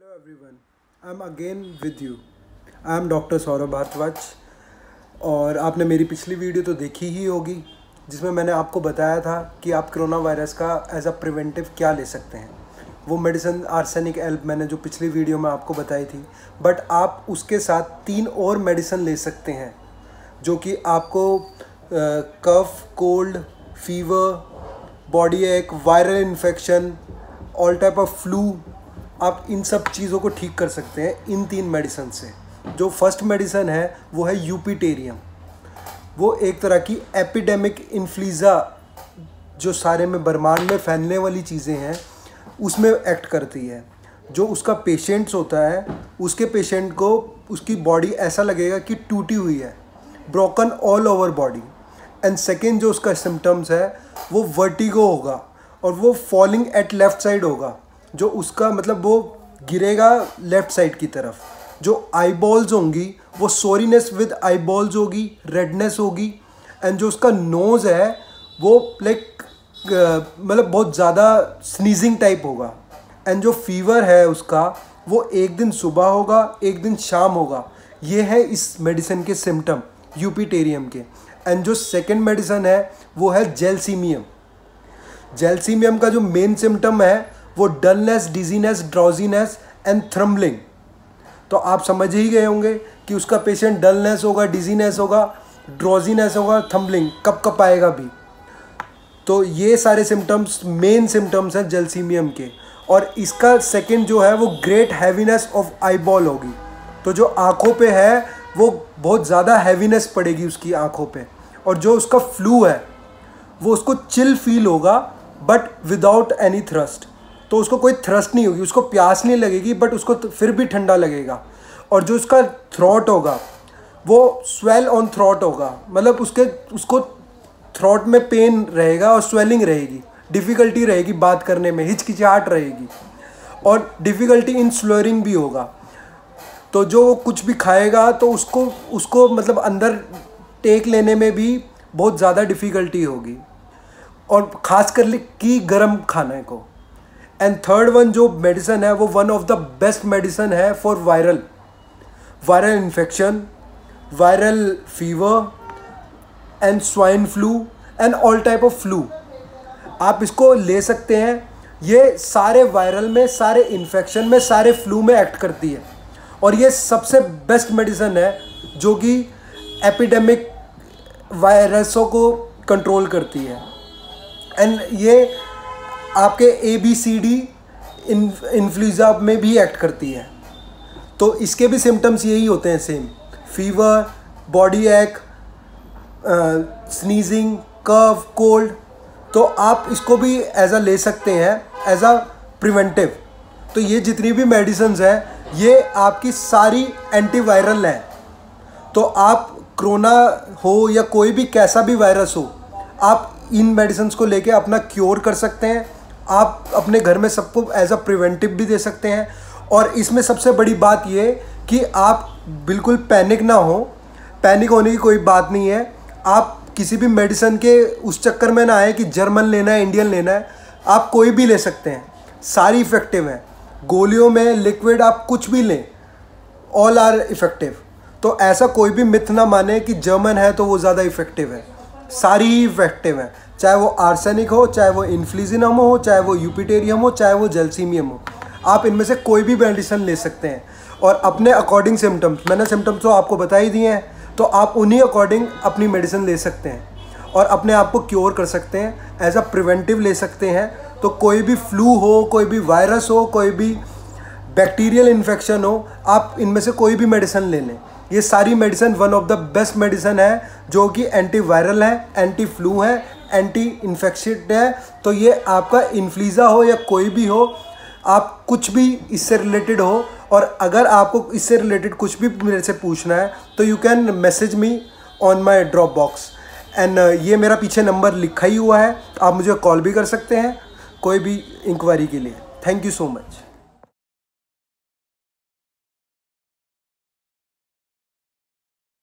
Hello everyone, I am again with you. I am doctor Saurabh Bhardwaj और आपने मेरी पिछली वीडियो तो देखी ही होगी जिसमें मैंने आपको बताया था कि आप कोरोना वायरस का एज अ प्रिवेंटिव क्या ले सकते हैं। वो मेडिसिन आर्सेनिक एल्ब मैंने जो पिछली वीडियो में आपको बताई थी, बट आप उसके साथ 3 और मेडिसिन ले सकते हैं जो कि आपको कफ, कोल्ड, फीवर, बॉडी एक, viral infection, all type of flu, आप इन सब चीज़ों को ठीक कर सकते हैं इन 3 मेडिसिन से। जो फर्स्ट मेडिसिन है वो है यूपीटेरियम। वो एक तरह की एपिडेमिक इन्फ्लुएंजा जो सारे में ब्रह्मांड में फैलने वाली चीज़ें हैं उसमें एक्ट करती है। जो उसका पेशेंट्स होता है उसके पेशेंट को उसकी बॉडी ऐसा लगेगा कि टूटी हुई है, broken all over body. And second जो उसका सिम्टम्स है वो वर्टिगो होगा और वो फॉलिंग एट लेफ़्ट साइड होगा। जो उसका मतलब वो गिरेगा लेफ़्ट साइड की तरफ। जो आईबॉल्स होंगी वो सोरीनेस विद आईबॉल्स होगी, रेडनेस होगी। एंड जो उसका नोज़ है वो लाइक मतलब बहुत ज़्यादा स्नीजिंग टाइप होगा। एंड जो फीवर है उसका वो एक दिन सुबह होगा, एक दिन शाम होगा। ये है इस मेडिसिन के सिम्टम यूपीटेरियम के। एंड जो सेकेंड मेडिसिन है वो है जेलसीमियम। जेलसीमियम का जो मेन सिम्टम है वो डलनेस, डिजीनेस, ड्राउजीनेस एंड थ्रम्बलिंग। तो आप समझ ही गए होंगे कि उसका पेशेंट डलनेस होगा, डिजीनेस होगा, ड्राउजीनेस होगा, थम्बलिंग, कब कब आएगा भी। तो ये सारे सिम्टम्स मेन सिम्टम्स हैं जेलसीमियम के। और इसका सेकंड जो है वो ग्रेट हैवीनेस ऑफ आईबॉल होगी। तो जो आँखों पे है वो बहुत ज़्यादा हैवीनेस पड़ेगी उसकी आँखों पे। और जो उसका फ्लू है वो उसको चिल फील होगा बट विदाउट एनी थ्रस्ट। तो उसको कोई थ्रस्ट नहीं होगी, उसको प्यास नहीं लगेगी बट उसको फिर भी ठंडा लगेगा। और जो उसका थ्रोट होगा वो स्वेल ऑन थ्रोट होगा, मतलब उसको थ्रोट में पेन रहेगा और स्वेलिंग रहेगी, डिफ़िकल्टी रहेगी बात करने में, हिचकिचाहट रहेगी और डिफ़िकल्टी इन स्लोअरिंग भी होगा। तो जो कुछ भी खाएगा तो उसको मतलब अंदर टेक लेने में भी बहुत ज़्यादा डिफ़िकल्टी होगी, और ख़ास कर कि गर्म खाने को। एंड थर्ड वन जो मेडिसिन है वो one of the best medicine है for viral infection, viral fever and swine flu and all type of flu. आप इसको ले सकते हैं। ये सारे वायरल में, सारे इन्फेक्शन में, सारे फ्लू में एक्ट करती है। और ये सबसे बेस्ट मेडिसिन है जो कि एपिडेमिक वायरसों को कंट्रोल करती है। एंड ये आपके ABCD इन्फ्लुएंजा में भी एक्ट करती है। तो इसके भी सिम्टम्स यही होते हैं सेम, फीवर, बॉडी एक, स्नीजिंग, कफ, कोल्ड। तो आप इसको भी एज अ ले सकते हैं एज अ प्रिवेंटिव। तो ये जितनी भी मेडिसिन्स हैं ये आपकी सारी एंटीवायरल हैं। तो आप कोरोना हो या कोई भी कैसा भी वायरस हो, आप इन मेडिसिन्स को लेके अपना क्योर कर सकते हैं। आप अपने घर में सबको एज अ प्रिवेंटिव भी दे सकते हैं। और इसमें सबसे बड़ी बात ये कि आप बिल्कुल पैनिक ना हो। पैनिक होने की कोई बात नहीं है। आप किसी भी मेडिसिन के उस चक्कर में ना आए कि जर्मन लेना है, इंडियन लेना है। आप कोई भी ले सकते हैं, सारी इफ़ेक्टिव हैं। गोलियों में, लिक्विड, आप कुछ भी लें, ऑल आर इफ़ेक्टिव। तो ऐसा कोई भी मिथ ना माने कि जर्मन है तो वो ज़्यादा इफ़ेक्टिव है। सारी ही इफ़ेक्टिव हैं, चाहे वो आर्सेनिक हो, चाहे वो इन्फ्लुएंजा हो, चाहे वो यूपीटेरियम हो, चाहे वो जेलसीमियम हो। आप इनमें से कोई भी मेडिसिन ले सकते हैं और अपने अकॉर्डिंग सिम्टम्स, मैंने सिम्टम्स तो आपको बता ही दिए हैं, तो आप उन्हीं अकॉर्डिंग अपनी मेडिसिन ले सकते हैं और अपने आप को क्योर कर सकते हैं, एज अ प्रिवेंटिव ले सकते हैं। तो कोई भी फ्लू हो, कोई भी वायरस हो, कोई भी बैक्टीरियल इन्फेक्शन हो, आप इनमें से कोई भी मेडिसिन ले लें। ये सारी medicine one of the best medicine है जो कि एंटी वायरल है, एंटी फ्लू है, एंटी इन्फेक्शन है। तो ये आपका इन्फ्लुएंजा हो या कोई भी हो, आप कुछ भी इससे रिलेटेड हो, और अगर आपको इससे रिलेटेड कुछ भी मेरे से पूछना है तो you can message me on my drop box. And ये मेरा पीछे नंबर लिखा ही हुआ है, आप मुझे कॉल भी कर सकते हैं कोई भी इंक्वायरी के लिए। Thank you so much.